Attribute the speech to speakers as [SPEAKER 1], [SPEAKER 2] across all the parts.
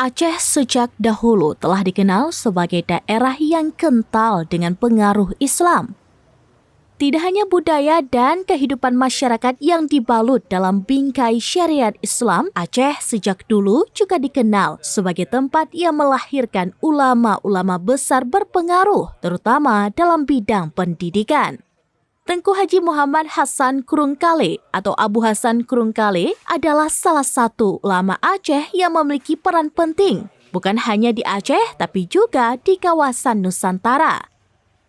[SPEAKER 1] Aceh sejak dahulu telah dikenal sebagai daerah yang kental dengan pengaruh Islam. Tidak hanya budaya dan kehidupan masyarakat yang dibalut dalam bingkai syariat Islam, Aceh sejak dulu juga dikenal sebagai tempat yang melahirkan ulama-ulama besar berpengaruh, terutama dalam bidang pendidikan. Tengku Haji Muhammad Hasan Kurungkale atau Abu Hasan Kurungkale adalah salah satu ulama Aceh yang memiliki peran penting, bukan hanya di Aceh tapi juga di kawasan Nusantara.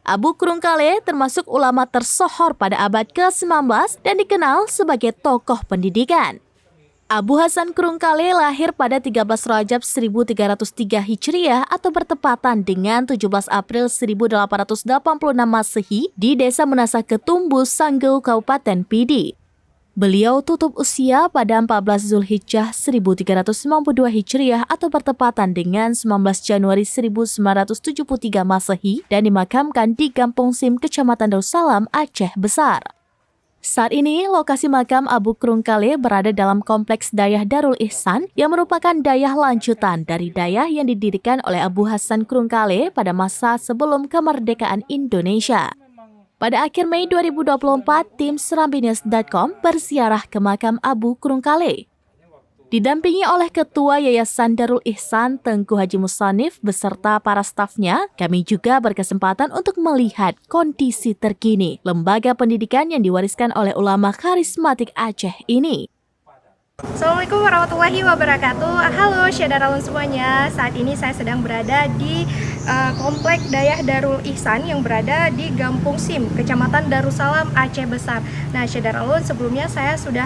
[SPEAKER 1] Abu Kurungkale termasuk ulama tersohor pada abad ke-19 dan dikenal sebagai tokoh pendidikan. Abu Hasan Kurungkale lahir pada 13 Rajab 1303 Hijriah atau bertepatan dengan 17 April 1886 Masehi di Desa Menasah Ketumbu, Sanggau, Kabupaten Pidi. Beliau tutup usia pada 14 Zulhijjah 1392 Hijriah atau bertepatan dengan 19 Januari 1973 Masehi dan dimakamkan di Kampung Sim, Kecamatan Darussalam, Aceh Besar. Saat ini, lokasi makam Abu Kurungkale berada dalam kompleks Dayah Darul Ihsan yang merupakan dayah lanjutan dari dayah yang didirikan oleh Abu Hasan Kurungkale pada masa sebelum kemerdekaan Indonesia. Pada akhir Mei 2024, tim serambinews.com berziarah ke makam Abu Kurungkale. Didampingi oleh Ketua Yayasan Darul Ihsan Tengku Haji Mushanif beserta para stafnya, kami juga berkesempatan untuk melihat kondisi terkini lembaga pendidikan yang diwariskan oleh ulama karismatik Aceh ini.
[SPEAKER 2] Assalamualaikum warahmatullahi wabarakatuh. Halo Syadaralun semuanya. Saat ini saya sedang berada di Komplek Dayah Darul Ihsan yang berada di Kampung Sim, Kecamatan Darussalam, Aceh Besar. Nah, Syadaralun, sebelumnya saya sudah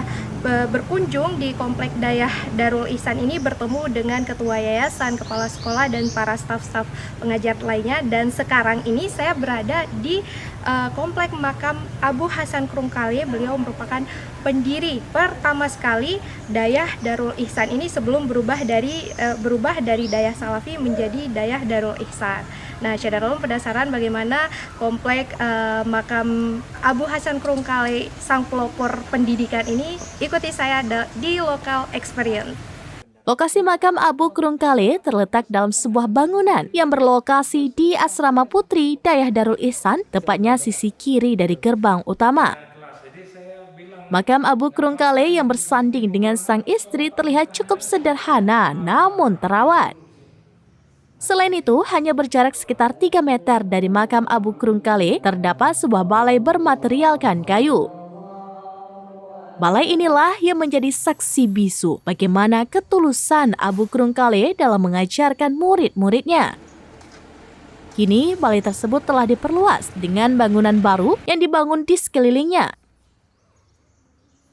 [SPEAKER 2] berkunjung di Komplek Dayah Darul Ihsan ini, bertemu dengan ketua yayasan, kepala sekolah, dan para staf-staf pengajar lainnya. Dan sekarang ini saya berada di Komplek Makam Abu Hasan Kurungkale. Beliau merupakan pendiri pertama sekali Dayah Darul Ihsan ini sebelum berubah dari Dayah Salafi menjadi Dayah Darul Ihsan. Nah, Syadarulun penasaran bagaimana komplek makam Abu Hasan Kurungkale, sang pelopor pendidikan ini? Ikuti saya di Local Experience.
[SPEAKER 1] Lokasi makam Abu Kurungkale terletak dalam sebuah bangunan yang berlokasi di Asrama Putri Dayah Darul Ihsan, tepatnya sisi kiri dari gerbang utama. Makam Abu Kurungkale yang bersanding dengan sang istri terlihat cukup sederhana namun terawat. Selain itu, hanya berjarak sekitar 3 meter dari makam Abu Kurungkale terdapat sebuah balai bermaterialkan kayu. Balai inilah yang menjadi saksi bisu bagaimana ketulusan Abu Kurungkale dalam mengajarkan murid-muridnya. Kini, balai tersebut telah diperluas dengan bangunan baru yang dibangun di sekelilingnya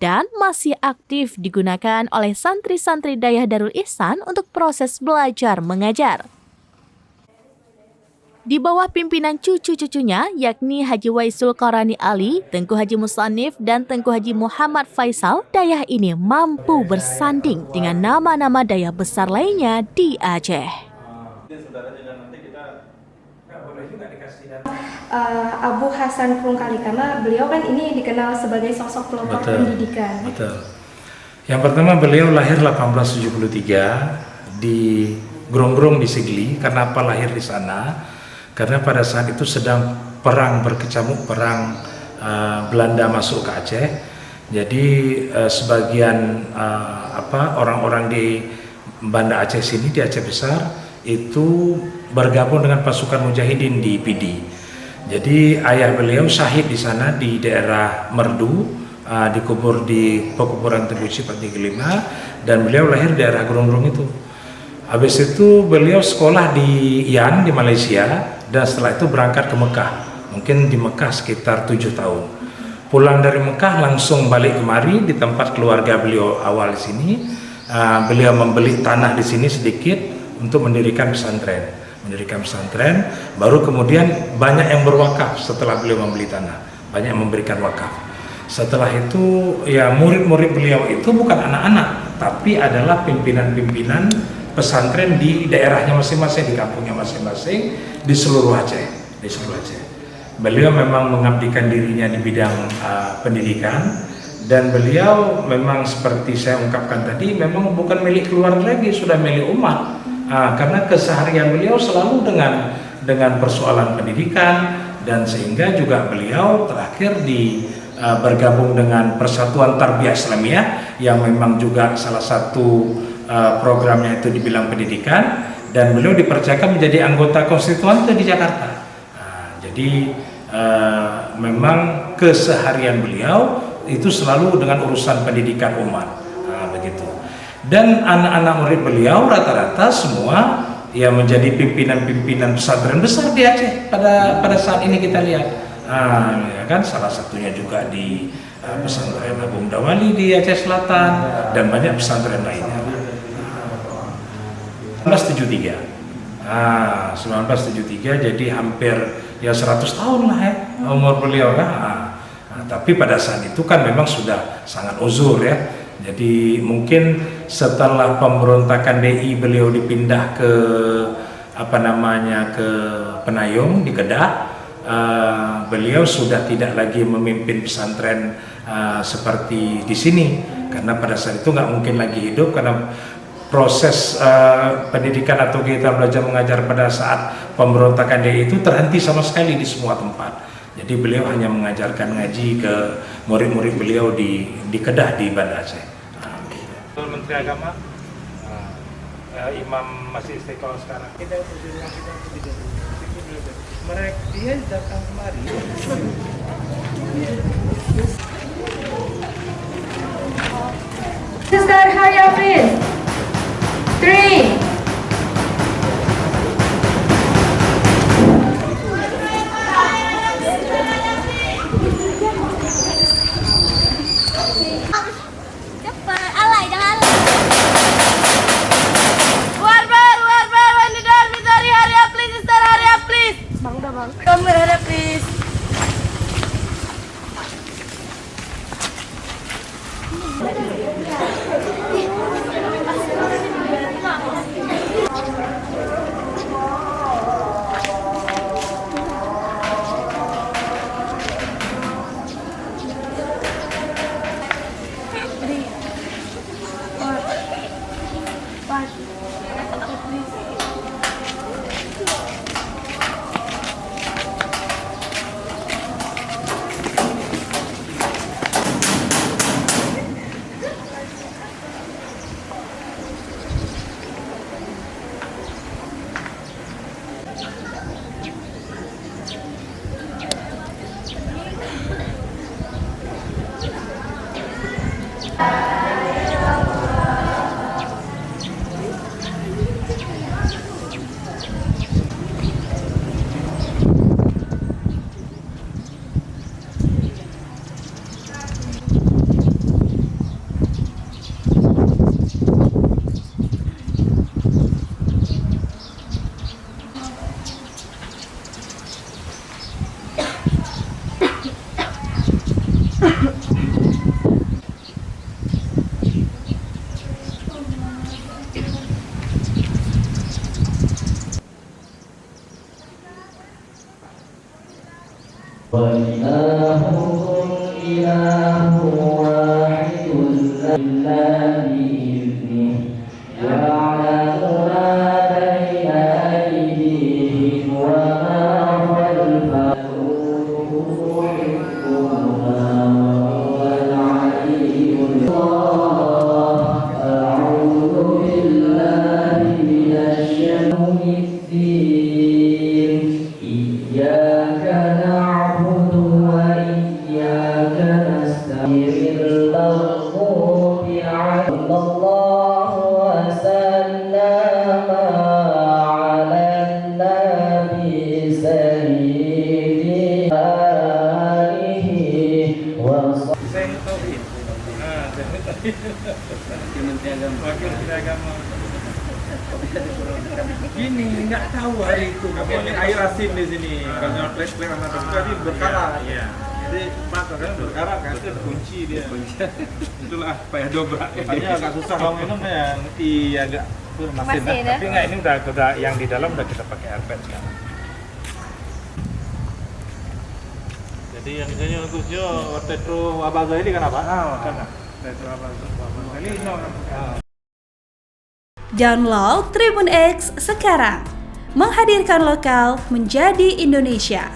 [SPEAKER 1] dan masih aktif digunakan oleh santri-santri Dayah Darul Ihsan untuk proses belajar mengajar. Di bawah pimpinan cucu-cucunya, yakni Haji Waisul Qarani Ali, Tengku Haji Mushanif, dan Tengku Haji Muhammad Faisal, dayah ini mampu bersanding dengan nama-nama dayah besar lainnya di Aceh.
[SPEAKER 2] Abu Hasan Kurungkale, karena beliau kan ini dikenal sebagai sosok pelopor pendidikan.
[SPEAKER 3] Betul. Yang pertama, beliau lahir 1873 di Grong-Grong di Sigli. Kenapa lahir di sana? Karena pada saat itu sedang perang berkecamuk, perang Belanda masuk ke Aceh. Jadi sebagian orang-orang di Banda Aceh sini, di Aceh Besar, itu bergabung dengan pasukan Mujahidin di Pidi. Jadi ayah beliau syahid di sana di daerah Merdu, dikubur di pekuburan Teguh 435, dan beliau lahir di daerah Grong-Grong itu. Habis itu beliau sekolah di Ian di Malaysia, dan setelah itu berangkat ke Mekah. Mungkin di Mekah sekitar 7 tahun. Pulang dari Mekah langsung balik kemari di tempat keluarga beliau awal di sini. Beliau membeli tanah di sini sedikit untuk mendirikan pesantren. Baru kemudian banyak yang berwakaf setelah beliau membeli tanah. Banyak yang memberikan wakaf. Setelah itu ya murid-murid beliau itu bukan anak-anak, tapi adalah pimpinan-pimpinan pesantren di daerahnya masing-masing, di kampungnya masing-masing, di seluruh Aceh. Beliau memang mengabdikan dirinya di bidang pendidikan, dan beliau memang seperti saya ungkapkan tadi, memang bukan milik keluarga lagi, sudah milik umat. Karena keseharian beliau selalu dengan persoalan pendidikan, dan sehingga juga beliau terakhir bergabung dengan Persatuan Tarbiyah Islamiyah yang memang juga salah satu programnya itu di bidang pendidikan, dan beliau dipercayakan menjadi anggota konstituante di Jakarta. Jadi memang keseharian beliau itu selalu dengan urusan pendidikan umat, begitu. Dan anak-anak murid beliau rata-rata semua ya menjadi pimpinan-pimpinan pesantren besar di Aceh pada saat ini kita lihat. Ya kan, salah satunya juga di pesantren Agung Dawali di Aceh Selatan dan banyak pesantren lainnya. 1973. 1973, jadi hampir ya 100 tahun lah ya umur beliau ya. Tapi pada saat itu kan memang sudah sangat uzur ya. Jadi mungkin setelah pemberontakan DI beliau dipindah ke ke Penayung di Kedah, beliau sudah tidak lagi memimpin pesantren seperti di sini, karena pada saat itu nggak mungkin lagi hidup karena proses pendidikan atau kita belajar mengajar pada saat pemberontakan DI itu terhenti sama sekali di semua tempat. Jadi beliau hanya mengajarkan ngaji ke murid-murid beliau di Kedah di Banda Aceh. Menteri Agama, Imam masih istiqomah sekarang.
[SPEAKER 4] Mereka dia datang kemari.
[SPEAKER 2] Sister Haya, please. 3.
[SPEAKER 5] Cepat, alay jangan alay.
[SPEAKER 2] Kamu ada please.
[SPEAKER 6] وإلهكم إله واحد إلا بإذنه يعلم ما بين أيديهم وما خلفهم حفظهما وهو العلي الله. أعوذ بالله من الشيطان الرجيم. إياك نعبد وإياك نستعين المغضوب عليهم الله وسلم على النبي سيدنا آله وصحبه.
[SPEAKER 4] Wakil Menteri Agama. Gini, nggak tahu hari itu. Ini air asin di sini. Kalau flashback sama tadi berkarat.
[SPEAKER 3] Iya.
[SPEAKER 4] Jadi pas kan berkarat kan itu kunci dia. Itulah payah dobrak. Makanya agak susah kalau minum ya. Nanti agak masin.
[SPEAKER 3] Tapi enggak, ini udah yang di dalam udah kita pakai airpad sekarang.
[SPEAKER 4] Jadi yang misalnya untuknya Tetro Abaza ini kan apa?
[SPEAKER 3] Kan.
[SPEAKER 4] Tetro Abaza. Ini no.
[SPEAKER 7] Download Tribun X sekarang. Menghadirkan lokal menjadi Indonesia.